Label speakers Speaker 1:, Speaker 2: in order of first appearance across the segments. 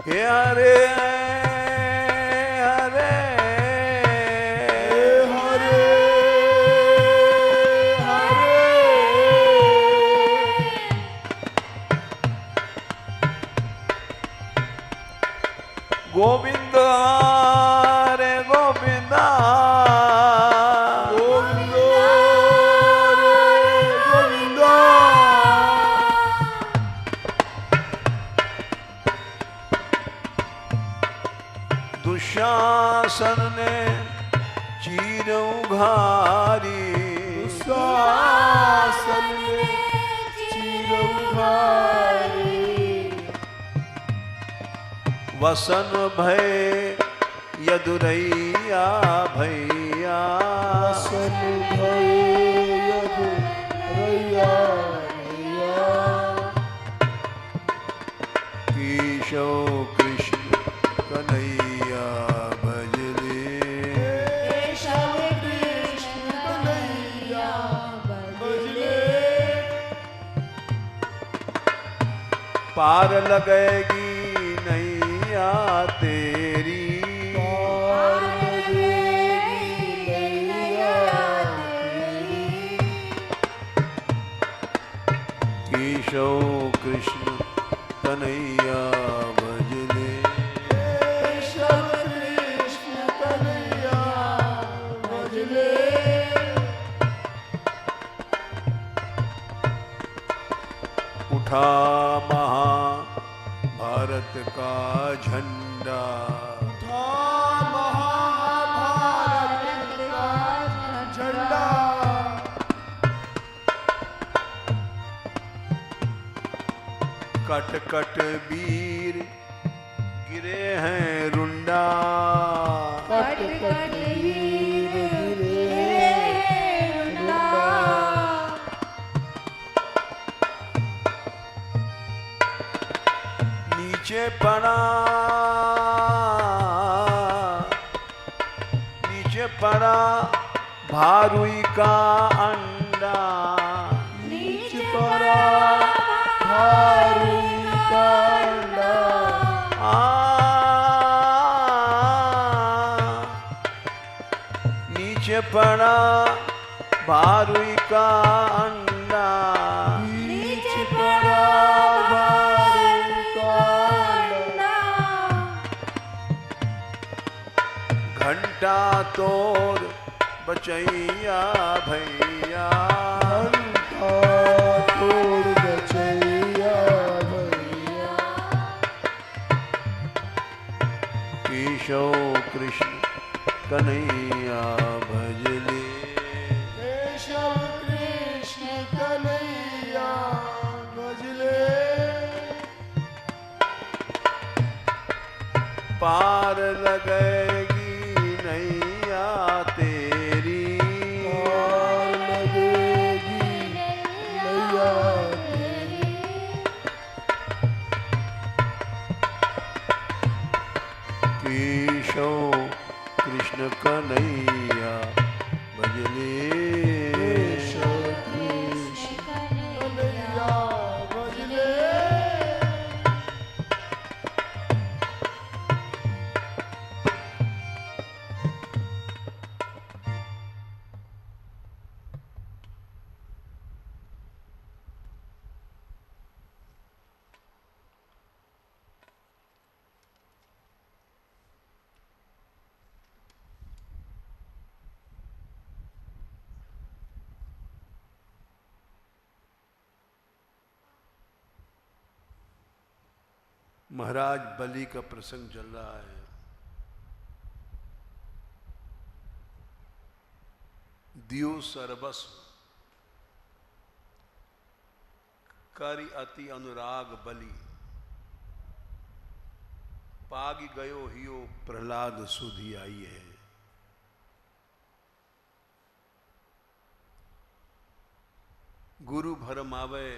Speaker 1: हे हरे हरे
Speaker 2: हरे हरे
Speaker 1: गोविंद हरे गोविंद
Speaker 2: गोविंद रे गोविंद
Speaker 1: दुशासन ने चीर उघारी
Speaker 2: दुशासन ने चीर उघारी
Speaker 1: वसन भय यदुरैया भैया
Speaker 2: वसन भय यदुरैया भैया
Speaker 1: केशव कृष्ण कन्हैया भजले
Speaker 2: केशव कृष्ण कन्हैया भजले
Speaker 1: पार लगेगी नैया तेरी
Speaker 2: पार लगेगी नैया तेरी
Speaker 1: केशव कृष्ण कन्हैया भजले
Speaker 2: केशव कृष्ण कन्हैया भजले
Speaker 1: उठा महाभारत का झंडा
Speaker 2: उठा महाभारत का झंडा
Speaker 1: कट कट वीर गिरे हैं रुंडा
Speaker 2: कट कट वीर गिरे रुंडा
Speaker 1: नीचे पड़ा भारुई का अंडा
Speaker 2: नीच पड़ा भारुई का अंडा
Speaker 1: नीचे पड़ा भारुई का अंडा
Speaker 2: नीच पड़ा भारुई का अंडा
Speaker 1: घंटा तोर बचैया भैया
Speaker 2: घंटा तोड़ बचैया भैया
Speaker 1: केशव कृष्ण कन्हैया भजले
Speaker 2: केशव कृष्ण कन्हैया भजले
Speaker 1: पार लगेगी नैया तेरी
Speaker 2: पार लगेगी नैया तेरी
Speaker 1: केशव कृष्ण कन्हैया भजले
Speaker 2: केशव कृष्ण कन्हैया भजले
Speaker 1: महाराज बलि का प्रसंग चल रहा है। दियो सर्वस्व करि अति अनुराग बलि पाग गयो हियो प्रहलाद सुधी आई है। गुरु भरमावे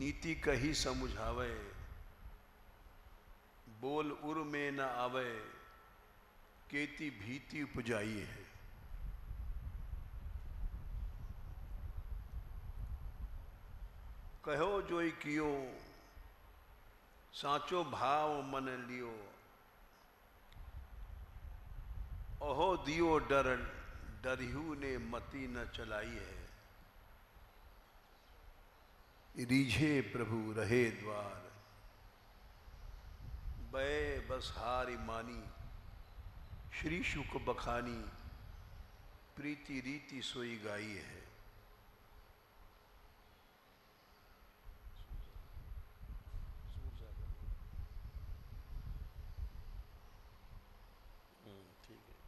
Speaker 1: नीति कही समुझावे बोल उर में न आवे केती भीति उपजाई है। कहो जोई कियो साचो भाव मन लियो, ओहो दियो डर, डरिहू ने मति न चलाई है। रीझे प्रभु रहे द्वार, बै बस हारि मानी। श्री शुक बखानी, प्रीति रीति सोई गाई है। ठीक है।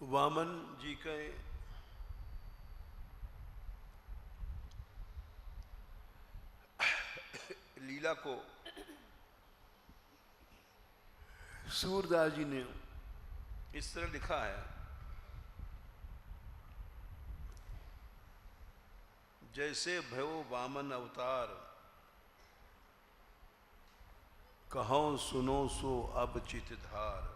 Speaker 1: वामन जी के लीला को सूरदास जी ने इस तरह लिखा है, जैसे भयो वामन अवतार, कहो सुनो सो अब चितधार।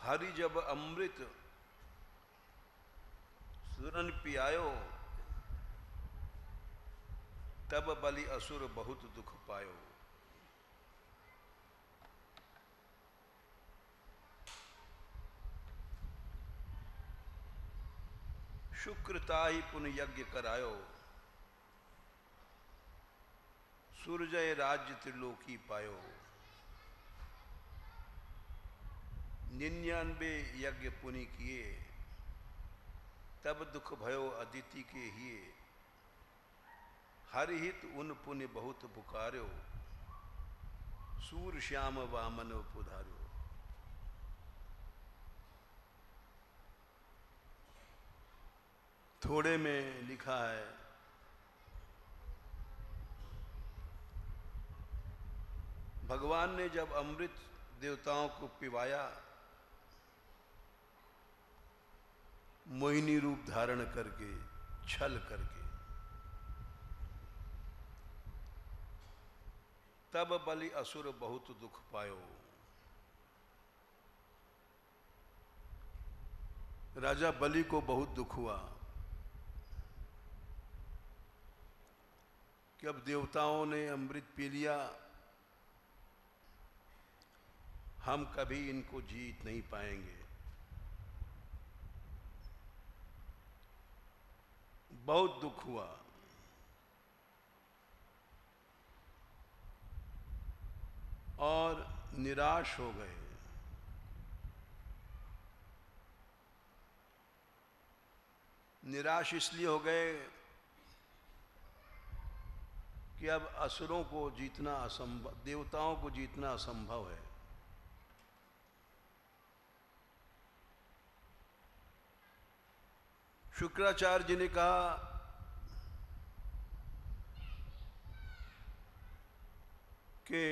Speaker 1: हरि जब अमृत सुरन पियायो, तब बलि असुर बहुत दुख पायो। शुक्रताहि पुन यज्ञ करायो, सूरजय राज्य त्रिलोकी पायो। 99 यज्ञ पुनि किए, तब दुख भयो अदिति के हिए। हरिहित उन पुण्य बहुत पुकार्यो, सूर श्याम वामन पुधार्यो। थोड़े में लिखा है, भगवान ने जब अमृत देवताओं को पिवाया, मोहिनी रूप धारण करके, छल करके, तब बलि असुर बहुत दुख पायो। राजा बलि को बहुत दुख हुआ कि अब देवताओं ने अमृत पी लिया, हम कभी इनको जीत नहीं पाएंगे। बहुत दुख हुआ। और निराश हो गए। निराश इसलिए हो गए कि अब असुरों को जीतना असंभव, देवताओं को जीतना असंभव है। शुक्राचार्य जी ने कहा कि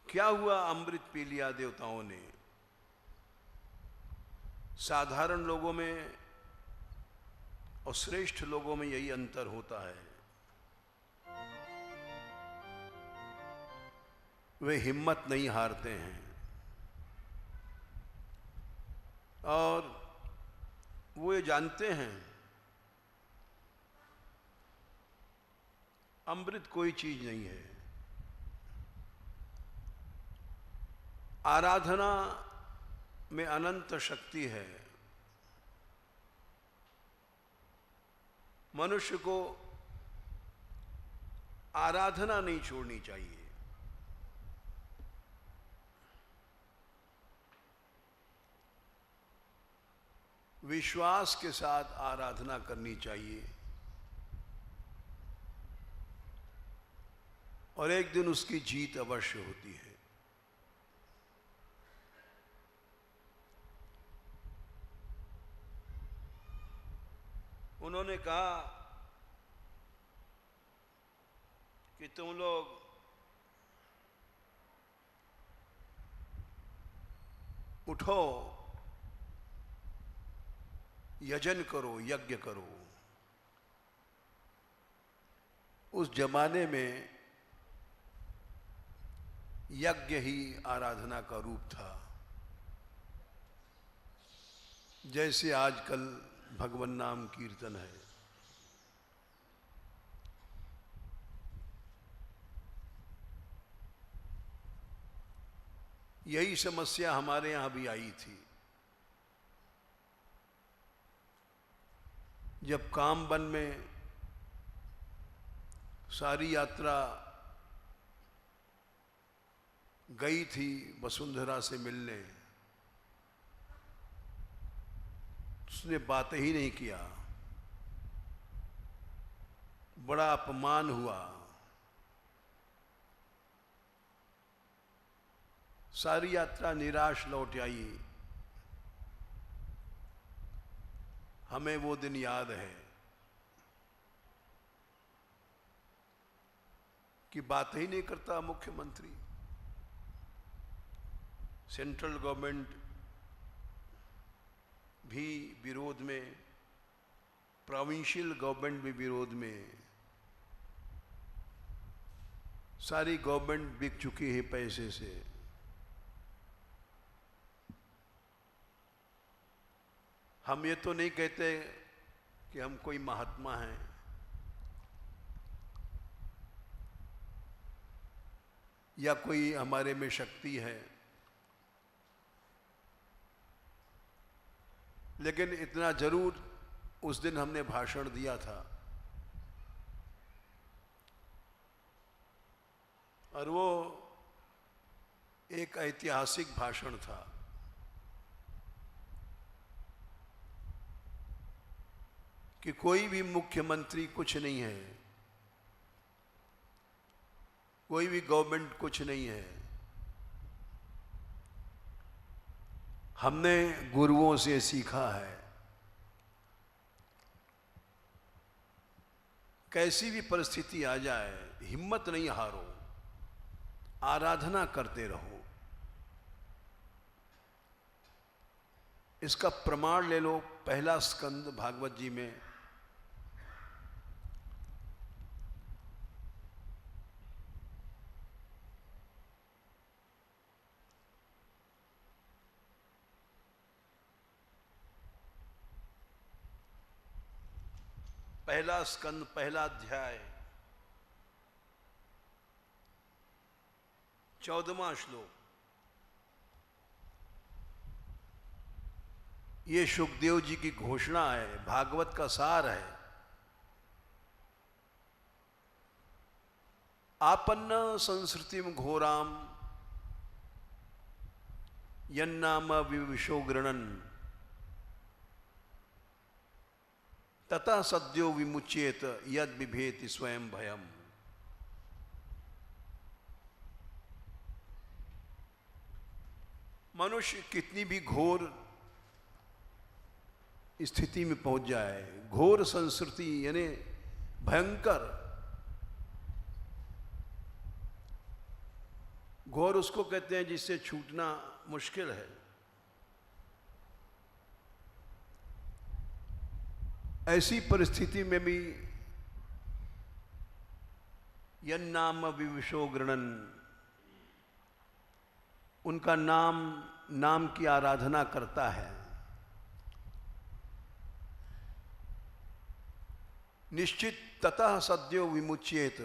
Speaker 1: क्या हुआ, अमृत पी लिया देवताओं ने। साधारण लोगों में और श्रेष्ठ लोगों में यही अंतर होता है, वे हिम्मत नहीं हारते हैं और वो ये जानते हैं अमृत कोई चीज नहीं है। आराधना में अनंत शक्ति है। मनुष्य को आराधना नहीं छोड़नी चाहिए। विश्वास के साथ आराधना करनी चाहिए और एक दिन उसकी जीत अवश्य होती है। उन्होंने कहा कि तुम लोग उठो, यजन करो, यज्ञ करो। उस जमाने में यज्ञ ही आराधना का रूप था, जैसे आजकल भगवन नाम कीर्तन है। यही समस्या हमारे यहां भी आई थी। जब कामबन में सारी यात्रा गई थी वसुंधरा से मिलने, उसने बात ही नहीं किया, बड़ा अपमान हुआ। सारी यात्रा निराश लौट आई। हमें वो दिन याद है कि बात ही नहीं करता मुख्यमंत्री। सेंट्रल गवर्नमेंट भी विरोध में, प्रोविंशियल गवर्नमेंट भी विरोध में। सारी गवर्नमेंट बिक चुकी है पैसे से। हम ये तो नहीं कहते कि हम कोई महात्मा हैं, या कोई हमारे में शक्ति है, लेकिन इतना जरूर उस दिन हमने भाषण दिया था और वो एक ऐतिहासिक भाषण था। कि कोई भी मुख्यमंत्री कुछ नहीं है, कोई भी गवर्नमेंट कुछ नहीं है। हमने गुरुओं से सीखा है, कैसी भी परिस्थिति आ जाए हिम्मत नहीं हारो, आराधना करते रहो। इसका प्रमाण ले लो पहला स्कंद भागवत जी में। पहला स्कंद पहला अध्याय 14वां श्लोक। ये शुकदेव जी की घोषणा है, भागवत का सार है। आपन्न संस्कृतिम घोराम यन्नाम विविशो गृणन तथा सद्यो विमुच्येत यद बिभेति स्वयं भयम। मनुष्य कितनी भी घोर स्थिति में पहुंच जाए, घोर संस्कृति यानी भयंकर, घोर उसको कहते हैं जिससे छूटना मुश्किल है। ऐसी परिस्थिति में भी यन्नाम विविशो गृणन, उनका नाम की आराधना करता है। निश्चित ततः सद्यो विमुच्येत,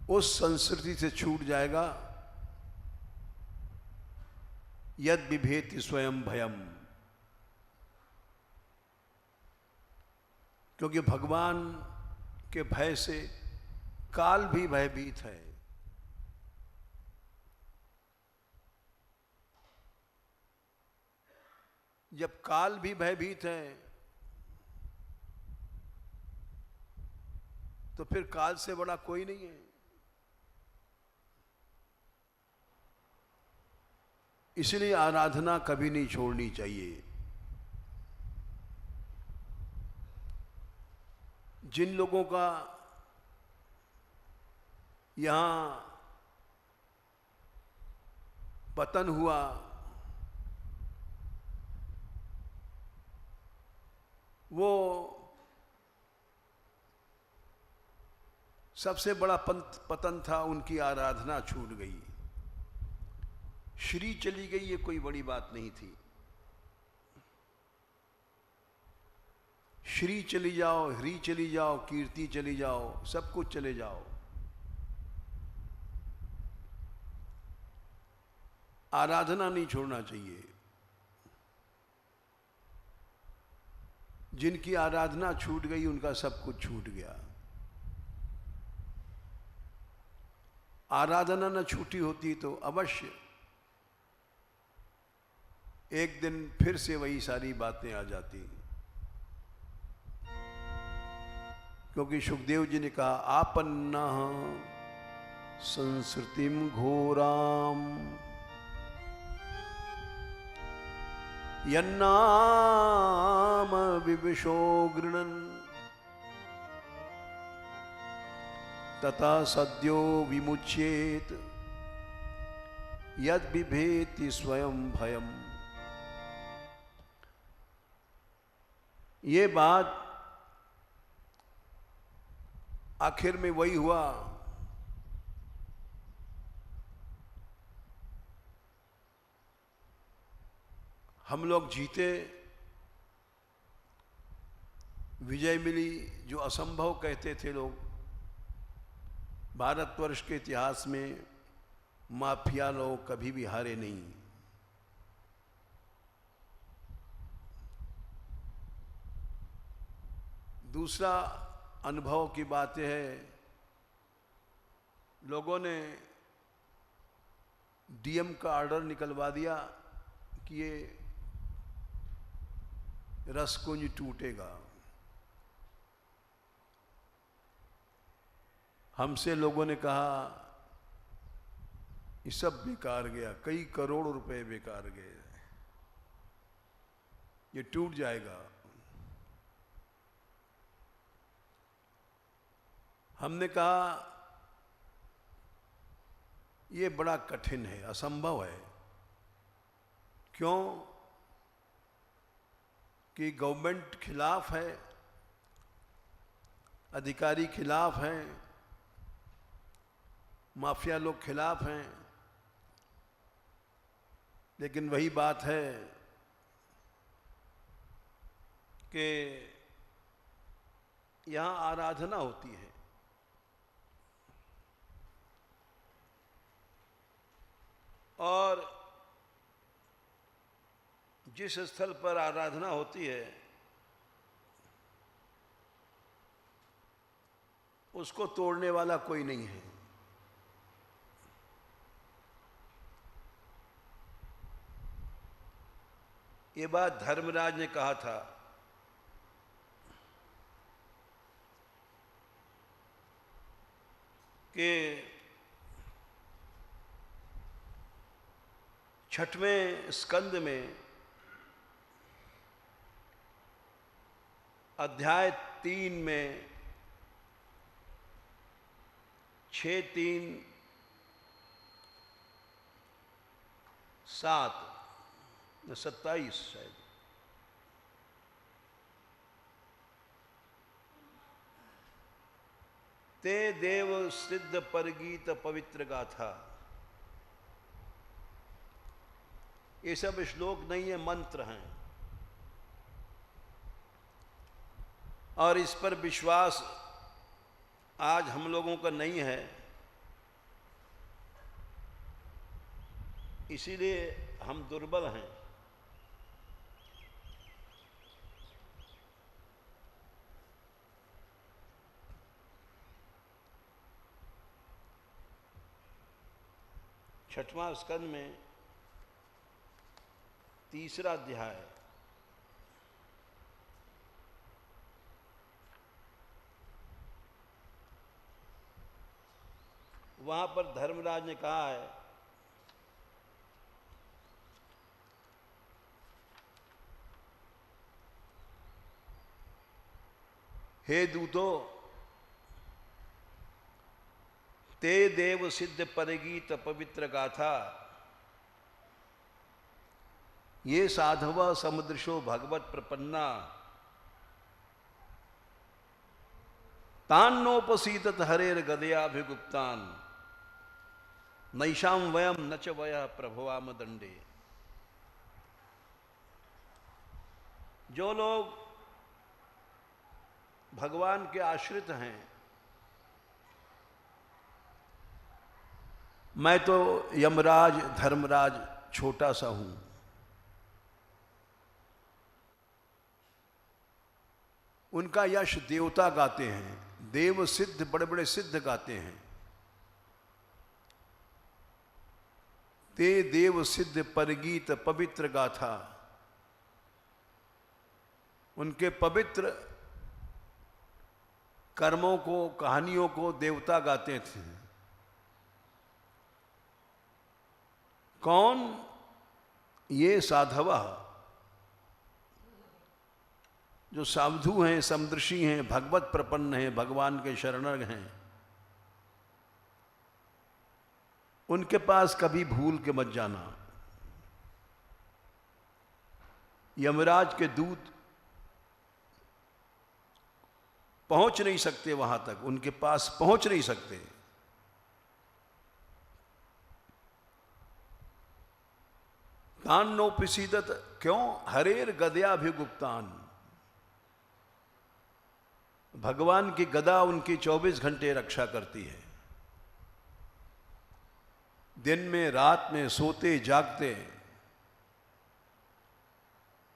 Speaker 1: उस संस्कृति से छूट जाएगा। यद बिभेति स्वयं भयम, क्योंकि भगवान के भय से काल भी भयभीत है। जब काल भी भयभीत है तो फिर काल से बड़ा कोई नहीं है। इसलिए आराधना कभी नहीं छोड़नी चाहिए। जिन लोगों का यहां पतन हुआ, वो सबसे बड़ा पतन था, उनकी आराधना छूट गई, श्री चली गई, ये कोई बड़ी बात नहीं थी। श्री चली जाओ, हरि चली जाओ, कीर्ति चली जाओ, सब कुछ चले जाओ, आराधना नहीं छोड़ना चाहिए। जिनकी आराधना छूट गई उनका सब कुछ छूट गया। आराधना न छूटी होती तो अवश्य एक दिन फिर से वही सारी बातें आ जाती। क्योंकि सुखदेव जी ने कहा आपन्ना संस्कृतिम घोराम यन्नाम विविशो गृणन तथा सद्यो विमुच्येत यद बिभेति स्वयं भयम। ये बात आखिर में वही हुआ। हम लोग जीते, विजय मिली, जो असंभव कहते थे लोग। भारतवर्ष के इतिहास में माफिया लोग कभी भी हारे नहीं। दूसरा अनुभव की बात यह है, लोगों ने डीएम का ऑर्डर निकलवा दिया कि ये रसकुंज टूटेगा। हमसे लोगों ने कहा ये सब बेकार गया, कई करोड़ रुपए बेकार गए, ये टूट जाएगा। हमने कहा ये बड़ा कठिन है, असंभव है। क्यों? कि गवर्नमेंट खिलाफ है, अधिकारी खिलाफ हैं, माफिया लोग खिलाफ हैं। लेकिन वही बात है कि यहां आराधना होती है, और जिस स्थल पर आराधना होती है उसको तोड़ने वाला कोई नहीं है। ये बात धर्मराज ने कहा था कि 6वें स्कंद में अध्याय 3 में 6-3-7-27 शायद, ते देव सिद्ध परगीत पवित्र गाथा। ये सब श्लोक नहीं है, मंत्र हैं। और इस पर विश्वास आज हम लोगों का नहीं है, इसीलिए हम दुर्बल हैं। छठवां स्कंद में 3रा अध्याय वहां पर धर्मराज ने कहा है, हे दूतो, ते देव सिद्ध परगीत पवित्र गाथा, ये साधव समुद्रशो भगवत प्रपन्ना, तान्नोपसीदत हरेर गदयाभिगुप्तान, नैषाम वयम न च वयः प्रभवाम दंडे। जो लोग भगवान के आश्रित हैं, मैं तो यमराज धर्मराज छोटा सा हूं, उनका यश देवता गाते हैं, देव सिद्ध बड़े बड़े सिद्ध गाते हैं। ते देव सिद्ध परगीत पवित्र गाथा, उनके पवित्र कर्मों को, कहानियों को देवता गाते थे। कौन? ये साधव, जो साधु हैं, समदर्शी हैं, भगवत प्रपन्न हैं, भगवान के शरणर हैं। उनके पास कभी भूल के मत जाना। यमराज के दूत पहुंच नहीं सकते वहां तक, उनके पास पहुंच नहीं सकते। तान्नोपसीदत, क्यों? हरेर गदयाभिगुप्तान, भगवान की गदा उनकी 24 घंटे रक्षा करती है। दिन में रात में सोते जागते।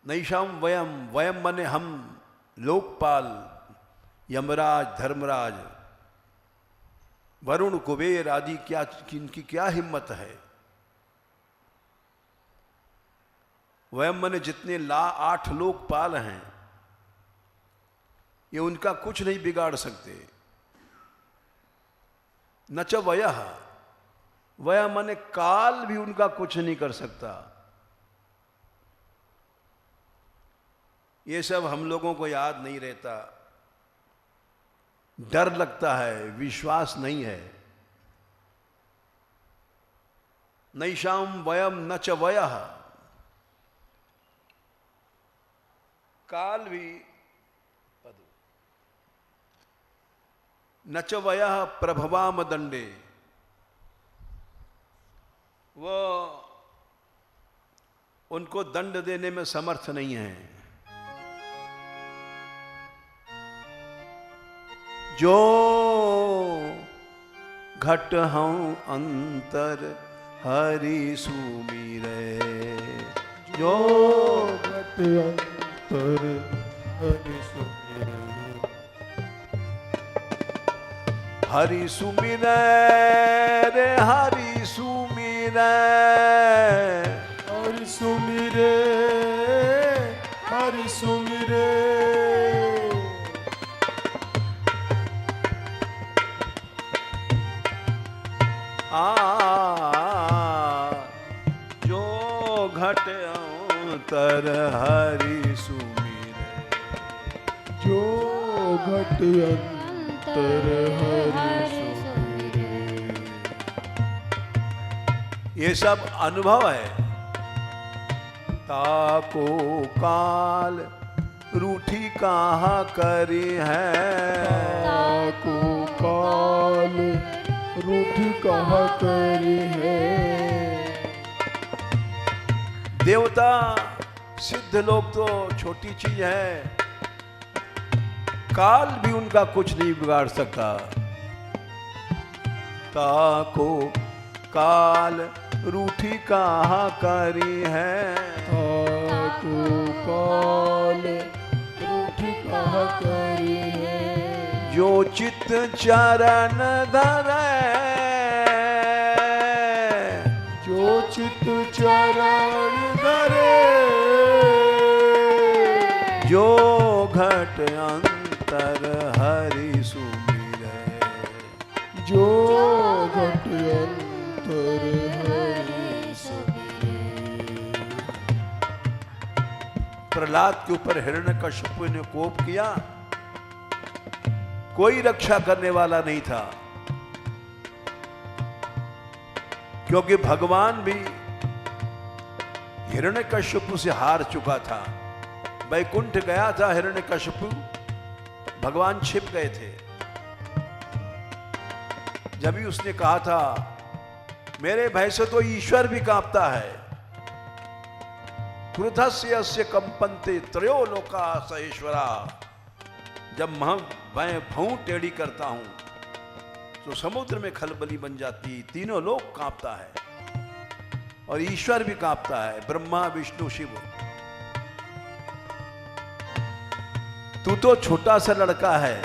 Speaker 1: नैषाम वयम, वयम माने हम, लोकपाल, यमराज, धर्मराज, वरुण, कुबेर आदि, क्या इनकी क्या हिम्मत है। वयम माने जितने 8 लोकपाल हैं, ये उनका कुछ नहीं बिगाड़ सकते। न च वयः, वह माने काल भी उनका कुछ नहीं कर सकता। ये सब हम लोगों को याद नहीं रहता, डर लगता है, विश्वास नहीं है। नैषाम वयम न च वयः, काल भी न च वयः प्रभवाम दंडे, वो उनको दंड देने में समर्थ नहीं है। जो घट हूं अंतर हरि सुमिरै, जो
Speaker 2: घट अंतर हरि सुमिरै,
Speaker 1: हरि सुमिरै रे हरि सुमिरै,
Speaker 2: हरि सुमिरै, हरि सुमिरै।
Speaker 1: जो घट अंतर हरि सुमिरै,
Speaker 2: जो घट अंतर हरि सुमिरै।
Speaker 1: ये सब अनुभव है। ताको काल रूठी कहाँ करी है,
Speaker 2: ताको काल रूठी कहाँ करी है।
Speaker 1: देवता सिद्ध लोग तो छोटी चीज है, काल भी उनका कुछ नहीं बिगाड़ सकता। ताको काल रूठी कहाँ करी है,
Speaker 2: ताको काल रूठी कहाँ करी है।
Speaker 1: जो चित चरण धरे,
Speaker 2: जो चित चरण धरे।
Speaker 1: जो घट अंतर हरि सुमिरै,
Speaker 2: जो घट अंतर हरि समीरे।
Speaker 1: प्रहलाद के ऊपर हिरण्यकशिपु ने कोप किया, कोई रक्षा करने वाला नहीं था, क्योंकि भगवान भी हिरण्यकशिपु से हार चुका था। वैकुंठ गया था हिरण्यकशिपु, भगवान छिप गए थे। जब भी उसने कहा था मेरे भय से तो ईश्वर भी कांपता है, क्रुधस्य अस्य कंपन्ते त्रयो लोका सहेश्वरा। जब मैं भौं टेढ़ी करता हूं तो समुद्र में खलबली बन जाती, तीनों लोग कांपता है और ईश्वर भी कांपता है, ब्रह्मा विष्णु शिव। तू तो छोटा सा लड़का है,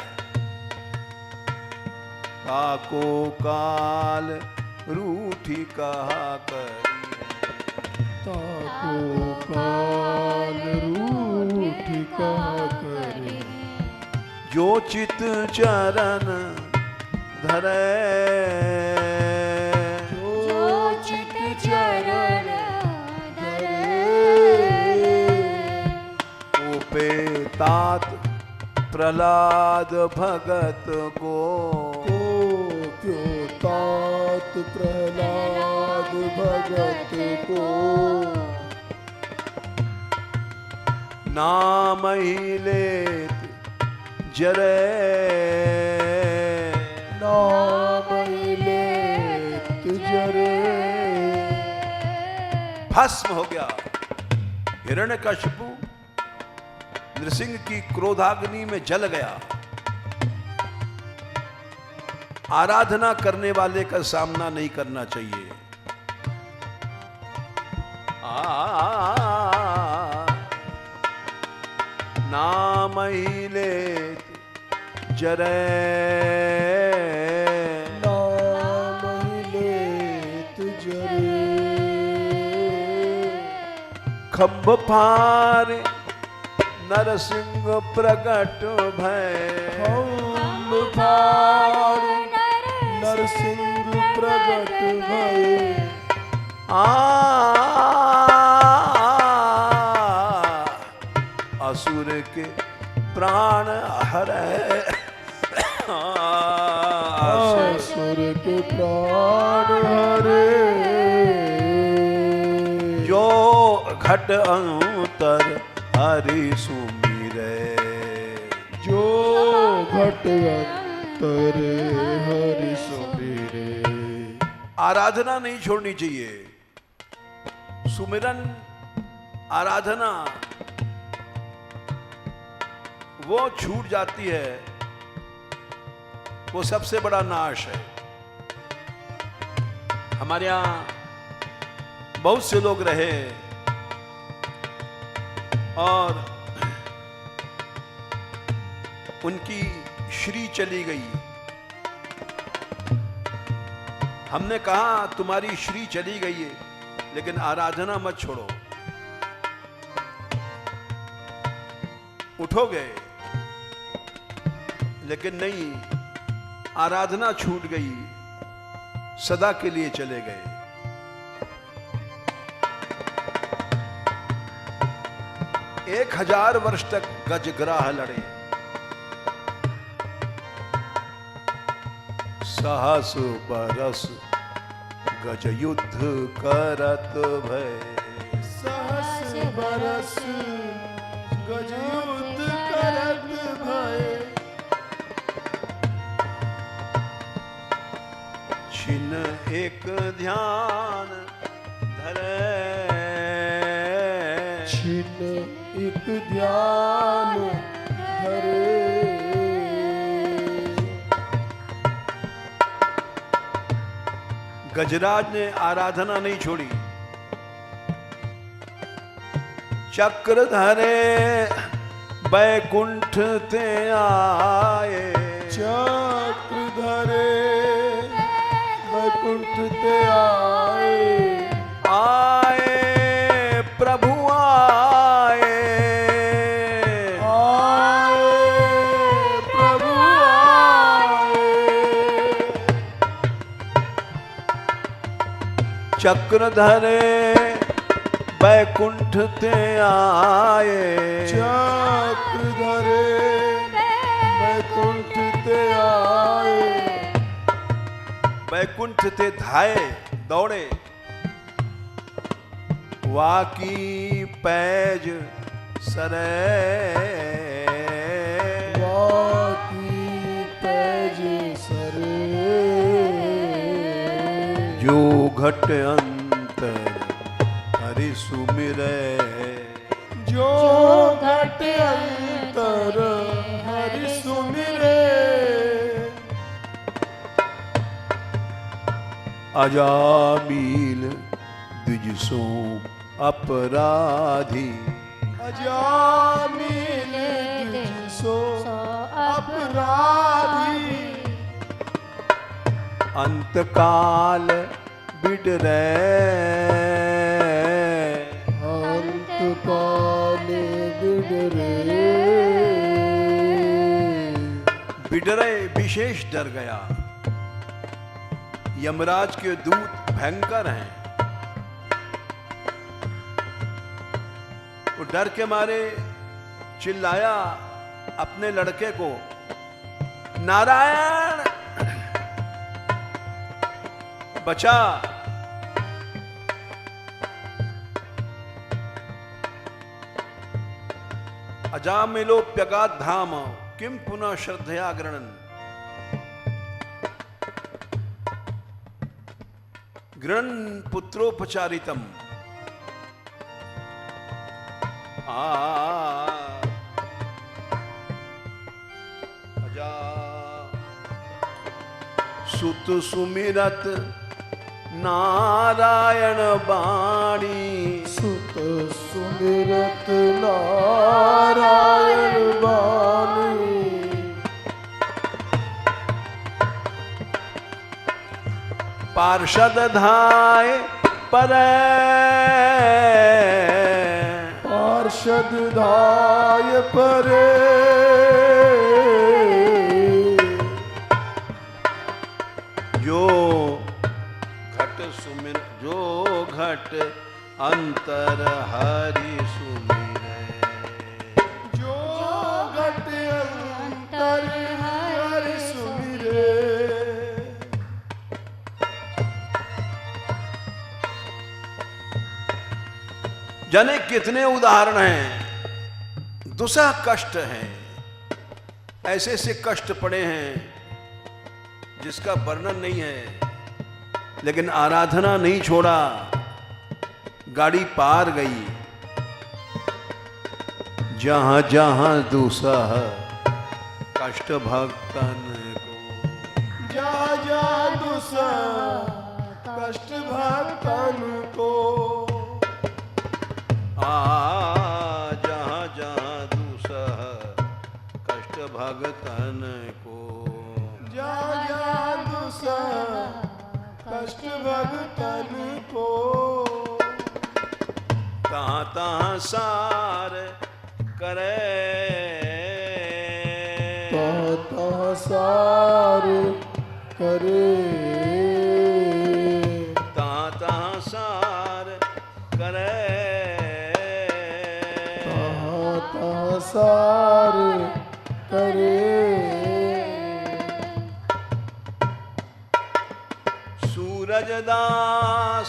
Speaker 1: काको काल रूठी कहा करी,
Speaker 2: ताको काल रूठ कहा करे।
Speaker 1: जो चित चरण धरे,
Speaker 2: जो चित चरण धरे,
Speaker 1: ओपे तात प्रहलाद भगत को,
Speaker 2: क्यों तात प्रहलाद भगत को।
Speaker 1: नाम ही लेत जरे,
Speaker 2: नाम लेत जरे।
Speaker 1: भस्म हो गया। हिरण्यकशिपु नृसिंह की क्रोधाग्नि में जल गया। आराधना करने वाले का सामना नहीं करना चाहिए। नाम ही लेत जरे,
Speaker 2: नाम लेत जरे।
Speaker 1: खंभ फार नरसिंह प्रगट भय,
Speaker 2: खंभ फार नरसिंह प्रगट भय।
Speaker 1: असुर के प्राण हरै,
Speaker 2: असुर के प्राण हरे।
Speaker 1: जो घट अंतर हरि सुमिरै,
Speaker 2: जो घट अंतर हरि सुमिरे।
Speaker 1: आराधना नहीं छोड़नी चाहिए। सुमिरन आराधना वो छूट जाती है, वो सबसे बड़ा नाश है। हमारे यहां बहुत से लोग रहे और उनकी श्री चली गई। हमने कहा तुम्हारी श्री चली गई है, लेकिन आराधना मत छोड़ो। उठोगे, लेकिन नहीं, आराधना छूट गई, सदा के लिए चले गए। 1000 वर्ष तक गजग्राह लड़े, सहस बरस गज युद्ध करत भय,
Speaker 2: सहस बरस गज युद्ध करत भय।
Speaker 1: छिन एक ध्यान धरे,
Speaker 2: छिन एक ध्यान धरे।
Speaker 1: गजराज ने आराधना नहीं छोड़ी। चक्र धरे बैकुंठ ते आए,
Speaker 2: चक्र धरे बैकुंठ ते आए।
Speaker 1: आए प्रभु आए,
Speaker 2: आए प्रभु आए।
Speaker 1: चक्र धरे बैकुंठ ते आए,
Speaker 2: चक्र धरे बैकुंठ ते आए,
Speaker 1: बैकुंठ ते धाये दौड़े, वाकी पैज सरे,
Speaker 2: वाकी पैज सरे,
Speaker 1: जो घट अंतर हरि सुमिरै,
Speaker 2: जो घट अंतर हरि सुमिरे,
Speaker 1: अजामिल द्विज सो अपराधी,
Speaker 2: अजामिल द्विज सो अपराधी,
Speaker 1: अंतकाल बिडरै,
Speaker 2: अंतकाल बिडरे,
Speaker 1: बिडरै विशेष डर गया। यमराज के दूत भयंकर हैं, वो डर के मारे चिल्लाया अपने लड़के को, नारायण बचा। अजामिलोप्यगात धाम किम पुनः श्रद्धया गृणन्, गृणन् पुत्रोपचारितम। अजा सुत सुमिरत नारायण बाणी,
Speaker 2: सुत सुमिरत नारायण बानी,
Speaker 1: पार्षद धाय परै,
Speaker 2: पार्षद धाय परे,
Speaker 1: जो घट सुमिर, जो घट अंतर हरि सुमिरै,
Speaker 2: जो घट अंतर हरि सुमिरे,
Speaker 1: जाने कितने उदाहरण हैं, दुसह कष्ट हैं, ऐसे ऐसे कष्ट पड़े हैं जिसका वर्णन नहीं है, लेकिन आराधना नहीं छोड़ा, गाड़ी पार गई। जहां जहां दुसह कष्ट भक्तन को,
Speaker 2: जा जा दुसह कष्ट भक्तन को,
Speaker 1: जहां जहां दुसह कष्ट भक्तन को,
Speaker 2: जा जा दुसह कष्ट भक्तन को,
Speaker 1: तहाँ तहाँ सार करे,
Speaker 2: तहाँ सार करे,
Speaker 1: तहाँ तहाँ सार करे,
Speaker 2: तहाँ सार करे,
Speaker 1: सूरज दास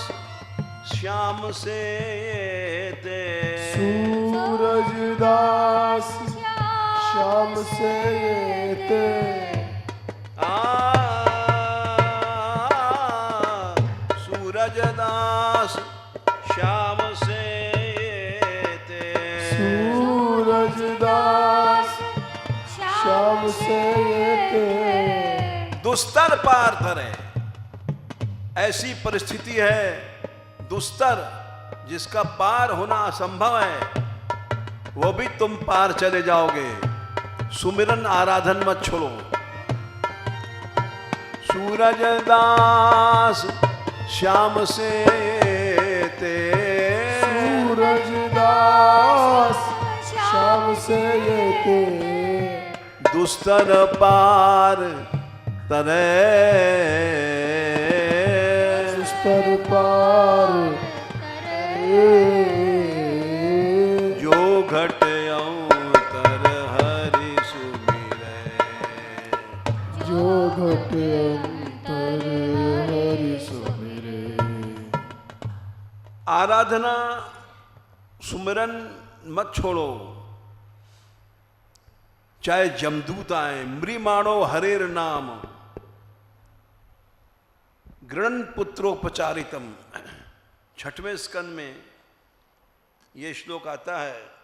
Speaker 1: श्याम से ते,
Speaker 2: सूरज दास श्याम से ते,
Speaker 1: सूरज दास श्याम से ते,
Speaker 2: सूरज दास श्याम से ते,
Speaker 1: दुस्तर पार करे। ऐसी परिस्थिति है दुस्तर जिसका पार होना असंभव है, वो भी तुम पार चले जाओगे। सुमिरन आराधन मत छोड़ो। सूरज दास श्याम से ते,
Speaker 2: सूरज दास श्याम से ते,
Speaker 1: दुस्तर पार तरे,
Speaker 2: दुस्तर पार घट अंतर हरि सुमिरे।
Speaker 1: आराधना सुमिरन मत छोड़ो, चाहे जमदूत आए। मृमाणो हरेर नाम गृणन पुत्रोपचारितम। छठवें स्कंद में यह श्लोक आता है।